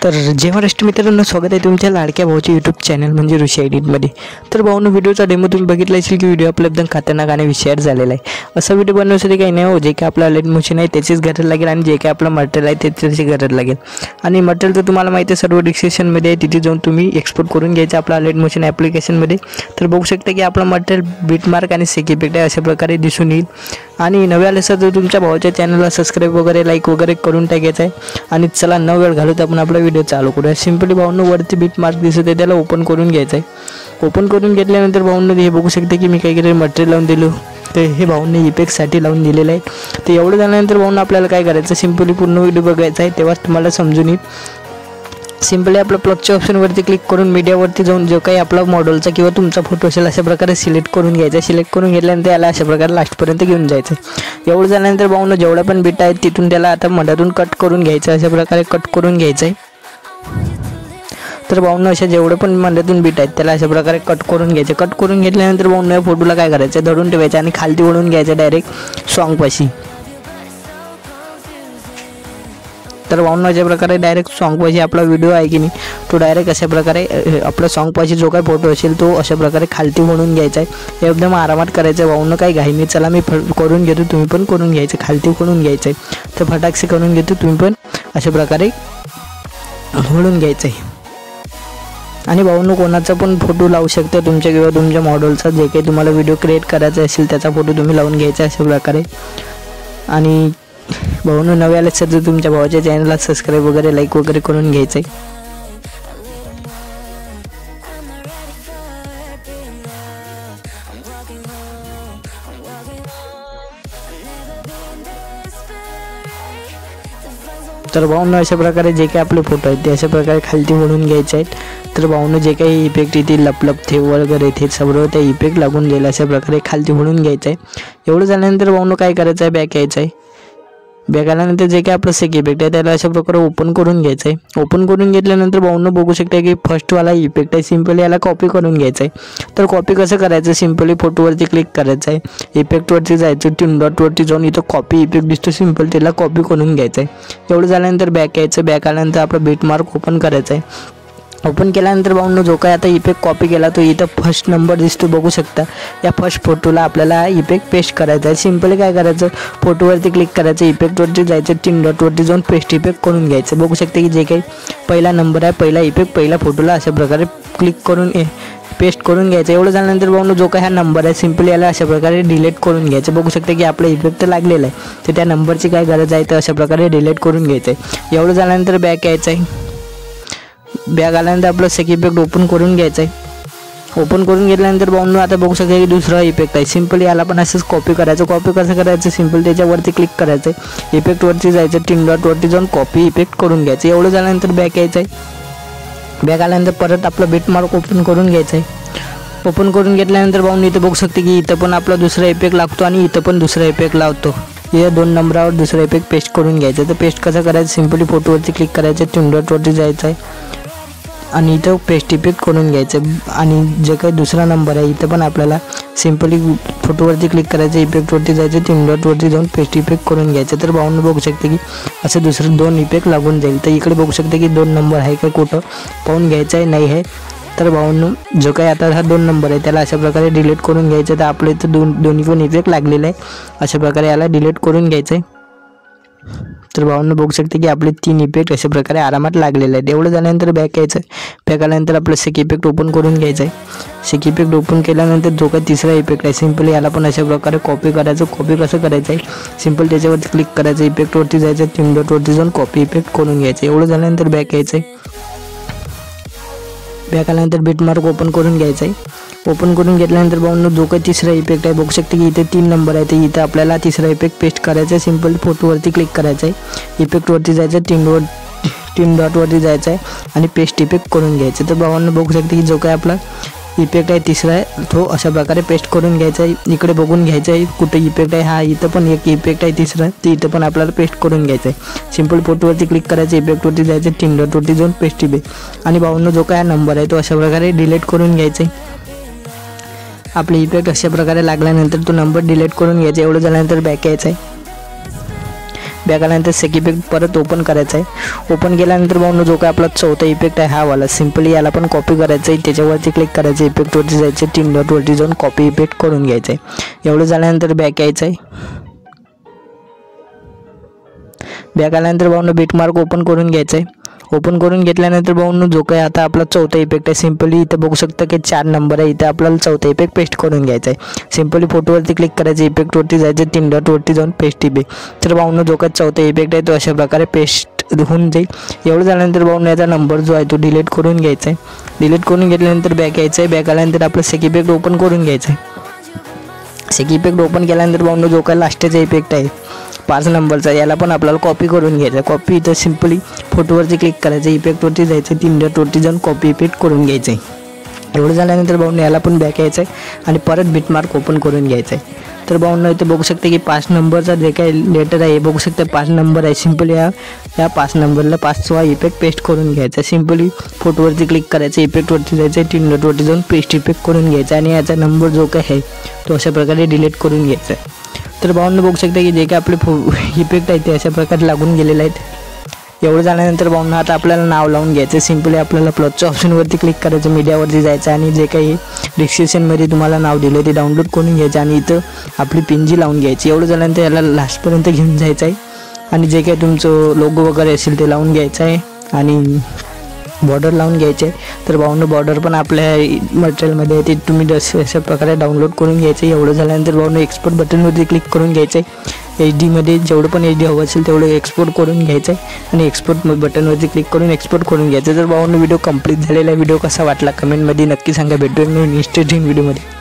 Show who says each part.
Speaker 1: तर जय महाराष्ट्र मित्रांनो, स्वागत आहे तुमच्या लाडक्या भाऊच्या यूट्यूब चॅनल म्हणजे ऋषी एडिटमध्ये। तर भाऊनो, व्हिडिओचा डेमो तुम्ही बघितला असेल की व्हिडिओ आपला एकदम खतरनाक आणि शेअर झालेला आहे। असा व्हिडिओ बनवण्यासाठी काही नाही हो, जे काय आपला लाईट मशीन आहे त्याचीच गरज लागेल आणि जे काय आपलं मटेरियल आहे त्याची गरज लागेल। आणि मटेरियल तर तुम्हाला माहिती आहे, सर्व डिस्क्रिप्शनमध्ये आहे, तिथे जाऊन तुम्ही एक्सपोर्ट करून घ्यायचं आपला लाईट मशीन ॲप्लिकेशनमध्ये। तर बघू शकता की आपला मटेरियल बीटमार्क आणि सेक इफेक्ट आहे अशा प्रकारे दिसून येईल। आणि नव्या आल्यास तर तुमच्या भावाच्या चॅनलला सबस्क्राईब वगैरे लाईक वगैरे करून टाकायचं आहे। आणि चला न वेळ घालवता आपण आपला व्हिडिओ चालू करूया। सिंपली भाऊंनो, वरती बीट मार्क दिसत आहे त्याला ओपन करून घ्यायचं आहे। ओपन करून घेतल्यानंतर भाऊंनो हे बघू शकते की मी काही मटेरियल लावून दिलो, तर हे भाऊंनी इफेक्टसाठी लावून दिलेलं आहे। तर एवढं झाल्यानंतर भाऊंनो आपल्याला काय करायचं, सिंपली पूर्ण व्हिडिओ बघायचा आहे, तेव्हाच तुम्हाला समजून येईल। सिंपली आपलं प्लगच्या ऑप्शनवरती क्लिक करून मीडियावरती जाऊन जो काही आपला मॉडेलचा किंवा तुमचा फोटो असेल अशा प्रकारे सिलेक्ट करून घ्यायचा। सिलेक्ट करून घेतल्यानंतर याला अशा प्रकारे लास्टपर्यंत घेऊन जायचं। एवढं झाल्यानंतर भाऊंनो जेवढ्या पण बीट आहेत तिथून त्याला आता मधातून कट करून घ्यायचं, अशा प्रकारे कट करून घ्यायचं आहे। तर भाऊंनो अशा जेवढे पण मधातून बीट आहेत त्याला अशा प्रकारे कट करून घ्यायचे। कट करून घेतल्यानंतर भाऊंनो या फोटोला काय करायचं, धरून ठेवायचं आणि खालती वळून घ्यायचं डायरेक्ट सॉन्गपाशी। तर भाऊंनो अशा प्रकारे डायरेक्ट सॉन्गपाशी आपला व्हिडिओ आहे की नाही तो डायरेक्ट अशा प्रकारे आपला सॉन्गपाशी जो काही फोटो असेल तो अशा प्रकारे खालती वळून घ्यायचा आहे। एकदम आरामात करायचं आहे भाऊंनो, काही घाई नाही। चला मी करून घेतो, तुम्ही पण करून घ्यायचं, खालती वळून घ्यायचं आहे। तर फटाकसे करून घेतो, तुम्ही पण अशा प्रकारे वळून घ्यायचं आहे। आणि भाऊंनो कोणाचा पण फोटो लावू शकता तुमच्या किंवा तुमच्या मॉडेलचा, जे काही तुम्हाला व्हिडिओ क्रिएट करायचा असेल त्याचा फोटो तुम्ही लावून घ्यायचा अशा प्रकारे। आणि भाऊंनो नवे आले तर तुमच्या भावाच्या चॅनलला सबस्क्राईब वगैरे लाईक वगैरे करून घ्यायचं आहे। तर भाऊंनो अशा प्रकारे जे काही आपले फोटो आहेत ते अशा प्रकारे खालती वळून घ्यायचे आहेत। तर भाऊंनो जे काही इफेक्ट येतील लपलप थे वगैरे ते सर्व त्या इफेक्ट लागून जाईल अशा प्रकारे खालती वळून घ्यायचं आहे। एवढं झाल्यानंतर भाऊंनो काय करायचं आहे, बॅक यायचं आहे। बॅक आल्यानंतर जे काही आपलं सेक इफेक्ट आहे त्याला अशा प्रकारे ओपन करून घ्यायचं आहे। ओपन करून घेतल्यानंतर भाऊंनो बघू शकता की फर्स्टवाला इफेक्ट आहे, सिंपली याला कॉपी करून घ्यायचं आहे। तर कॉपी कसं करायचं, सिंपली फोटोवरती क्लिक करायचं आहे, इफेक्टवरती जायचं, 3 डॉटवरती जाऊन इथं कॉपी इफेक्ट दिसतो, सिंपल त्याला कॉपी करून घ्यायचं आहे। एवढं झाल्यानंतर बॅक यायचं। बॅक आल्यानंतर आपलं बीट मार्क ओपन करायचं आहे। ओपन केल्यानंतर भाऊंनो जो काय आता इफेक्ट कॉपी केला तो इथं फर्स्ट नंबर दिसतो, बघू शकता। या फर्स्ट फोटोला आपल्याला इफेक्ट पेस्ट करायचा आहे। सिंपली काय करायचं, फोटोवरती क्लिक करायचं, इफेक्टवरती जायचं, 3 डॉटवरती जाऊन पेस्ट इफेक्ट करून घ्यायचं। बघू शकता की जे काही पहिला नंबर आहे, पहिला इफेक्ट पहिला फोटोला अशा प्रकारे क्लिक करून पेस्ट करून घ्यायचं। एवढं झाल्यानंतर भाऊंनो जो काय हा नंबर आहे सिंपली याला अशा प्रकारे डिलीट करून घ्यायचं। बघू शकता की आपला इफेक्ट तर लागलेला आहे, तर त्या नंबरची काय गरज आहे तर अशा प्रकारे डिलीट करून घ्यायचं आहे। एवढं झाल्यानंतर बॅक यायचं आहे। बॅग आल्यानंतर आपलं सेक इफेक्ट ओपन करून घ्यायचं आहे। ओपन करून घेतल्यानंतर भाऊंनो आता बघू शकता की दुसरा इफेक्ट आहे, सिंपली याला पण असंच कॉपी करायचं। कॉपी कसं करायचं, सिंपल त्याच्यावरती क्लिक करायचं, इफेक्टवरती जायचं, 3 डॉटवरती जाऊन कॉपी इफेक्ट करून घ्यायचं। एवढं झाल्यानंतर बॅक यायचं आहे। बॅक आल्यानंतर परत आपलं बीट मार्क ओपन करून घ्यायचं आहे। ओपन करून घेतल्यानंतर भाऊंनो इथं बघू शकते की इथं पण आपला दुसरा इफेक्ट लागतो आणि इथं पण दुसरा इफेक्ट लावतो। या 2 नंबरावर दुसरा इफेक्ट पेस्ट करून घ्यायचं। तर पेस्ट कसं करायचं, सिंपली फोटोवरती क्लिक करायचं, 3 डॉटवरती जायचं आहे आणि इथं पेस्ट इफेक्ट करून घ्यायचं। आणि जे काही दुसरा नंबर आहे इथं पण आपल्याला सिंपली फोटोवरती क्लिक करायचं, इफेक्टवरती जायचं, 3 डॉटवरती जाऊन पेस्ट इफेक्ट करून घ्यायचं। तर भाऊंनो बघू शकते की असं दुसरं 2 इफेक्ट लागून जाईल। तर इकडे बघू शकते की 2 नंबर आहे का कुठं पाहून घ्यायचं आहे, नाही आहे। तर भाऊंनो जो काही आता हा 2 नंबर आहे त्याला अशा प्रकारे डिलीट करून घ्यायचं। तर आपलं इथं दोन्ही पण इफेक्ट लागलेला आहे, अशा प्रकारे याला डिलीट करून घ्यायचं आहे। तर भाऊंनो बघू शकते की आपले 3 इफेक्ट अशा प्रकारे आरामात लागलेले आहेत। एवढं झाल्यानंतर बॅक यायचं। बॅक आल्यानंतर आपलं सेक इफेक्ट ओपन करून घ्यायचं आहे। सेक इफेक्ट ओपन केल्यानंतर जो काही तिसरा इफेक्ट आहे सिंपली याला पण अशा प्रकारे कॉपी करायचं। कॉपी कसं करायचं आहे, सिंपल त्याच्यावरती क्लिक करायचं, इफेक्टवरती जायचं, 3 डॉटवरती जाऊन कॉपी इफेक्ट करून घ्यायचं। एवढं झाल्यानंतर बॅक यायचं आहे। बॅक आल्यानंतर बीट मार्क ओपन करून घ्यायचं आहे। ओपन करून घेतल्यानंतर भाऊंनो जो काही तिसरा इफेक्ट आहे बघू शकते की इथे 3 नंबर आहे, तर इथं आपल्याला तिसरा इफेक्ट पेस्ट करायचा आहे। सिंपल फोटोवरती क्लिक करायचं आहे, इफेक्टवरती जायचं, 3 डॉटवरती जायचं आहे आणि पेस्ट इफेक्ट करून घ्यायचं। तर भावांनो बघू शकते की जो काही आपला इफेक्ट आहे तिसरा आहे तो अशा प्रकारे पेस्ट करून घ्यायचा आहे। इकडे बघून घ्यायचं आहे कुठे इफेक्ट आहे, हा इथं पण एक इफेक्ट आहे तिसरा, ते इथं पण आपल्याला पेस्ट करून घ्यायचं आहे। सिंपल फोटोवरती क्लिक करायचं, इफेक्टवरती जायचं, 3 डॉटवरती जाऊन पेस्ट इफेक्ट आणि भावांनो जो काय नंबर आहे तो अशा प्रकारे डिलीट करून घ्यायचा आहे। आपले इफेक्ट अशा प्रकारे लागल्यानंतर तो नंबर डिलीट करून घ्यायचा। एवढं झाल्यानंतर बॅक यायचं आहे। बॅक आल्यानंतर सेक इफेक्ट परत ओपन करायचा आहे। ओपन केल्यानंतर भाऊंनो जो काय आपला चौथा इफेक्ट आहे हा वाला सिम्पली याला पण कॉपी करायचं आहे। त्याच्यावरती क्लिक करायचं, इफेक्टवरती जायचं, 3 डॉटवरती जाऊन कॉपी इफेक्ट करून घ्यायचं आहे। एवढं झाल्यानंतर बॅक यायचं आहे। बॅक आल्यानंतर भाऊंनो बिटमार्क ओपन करून घ्यायचं आहे। ओपन करून घेतल्यानंतर भाऊंनो जो काही आता आपला चौथा इफेक्ट आहे सिम्पली इथं बघू शकता की 4 नंबर आहे, इथं आपल्याला चौथा इफेक्ट पेस्ट करून घ्यायचा आहे। सिम्पली फोटोवरती क्लिक करायचं, इफेक्टवरती जायचं, 3 डॉटवरती जाऊन पेस्ट इफेक्ट। तर भाऊंनो जो काही चौथा इफेक्ट आहे तो अशा प्रकारे पेस्ट होऊन जाईल। एवढं झाल्यानंतर भाऊंनो याचा नंबर जो आहे तो डिलीट करून घ्यायचा आहे। डिलीट करून घेतल्यानंतर बॅक यायचं आहे। बॅक आल्यानंतर आपलं सेक इफेक्ट ओपन करून घ्यायचं आहे। सेक इफेक्ट ओपन केल्यानंतर भाऊंनो जो काही लास्टचा इफेक्ट आहे 5 नंबरचा याला पण आपल्याला कॉपी करून घ्यायचा। कॉपी इथं सिम्पली फोटोवरती क्लिक करायचं, इफेक्टवरती जायचं, 3 डॉटवरती जाऊन कॉपी इफेक्ट करून घ्यायचं आहे। एवढं झाल्यानंतर भाऊंनो याला पण बॅक यायचं आहे आणि परत बिटमार्क ओपन करून घ्यायचं आहे। तर भाऊंनो इथं बघू शकता की 5 नंबरचा जे काही लेटर आहे बघू शकता 5 नंबर आहे। सिम्पली या 5 नंबरला 5वा इफेक्ट पेस्ट करून घ्यायचा। सिम्पली फोटोवरती क्लिक करायचं, इफेक्टवरती जायचं, 3 डॉटवरती जाऊन पेस्ट इफेक्ट करून घ्यायचा आणि याचा नंबर जो काही आहे तो अशा प्रकारे डिलीट करून घ्यायचा आहे। तर भाऊंनो बघू शकता की जे काही आपले इफेक्ट आहेत ते अशा प्रकारे लागून गेलेले आहेत। एवढं झाल्यानंतर भाऊंनो आता आपल्याला नाव लावून घ्यायचं। सिम्पली आपल्याला प्लसच्या ऑप्शनवरती क्लिक करायचं, मीडियावरती जायचं आणि जे काही डिस्क्रिप्शनमध्ये तुम्हाला नाव दिलं ते डाउनलोड करून घ्यायचं आणि इथं आपली पिनजी लावून घ्यायची। एवढं झाल्यानंतर याला लास्टपर्यंत घेऊन जायचं आहे आणि जे काही तुमचं लोगो वगैरे असेल ते लावून घ्यायचं आहे आणि बॉर्डर लावून घ्यायचे। तर भाऊंनो बॉर्डर पण आपल्या मटेरियलमध्ये ते तुम्ही अशा प्रकारे डाउनलोड करून घ्यायचं। एवढं झाल्यानंतर भाऊंनो एक्सपोर्ट बटनवरती क्लिक करून घ्यायचं आहे। HD जेवढं पण HD हवं असेल तेवढं एक्सपोर्ट करून घ्यायचं आहे आणि एक्सपोर्ट बटनवरती क्लिक करून एक्सपोर्ट करून घ्यायचं। तर भाऊंनो व्हिडिओ कंप्लीट झालेला व्हिडिओ कसा वाटला कमेंटमध्ये नक्की सांगा। भेटूया इंटरेस्टिंग व्हिडिओमध्ये।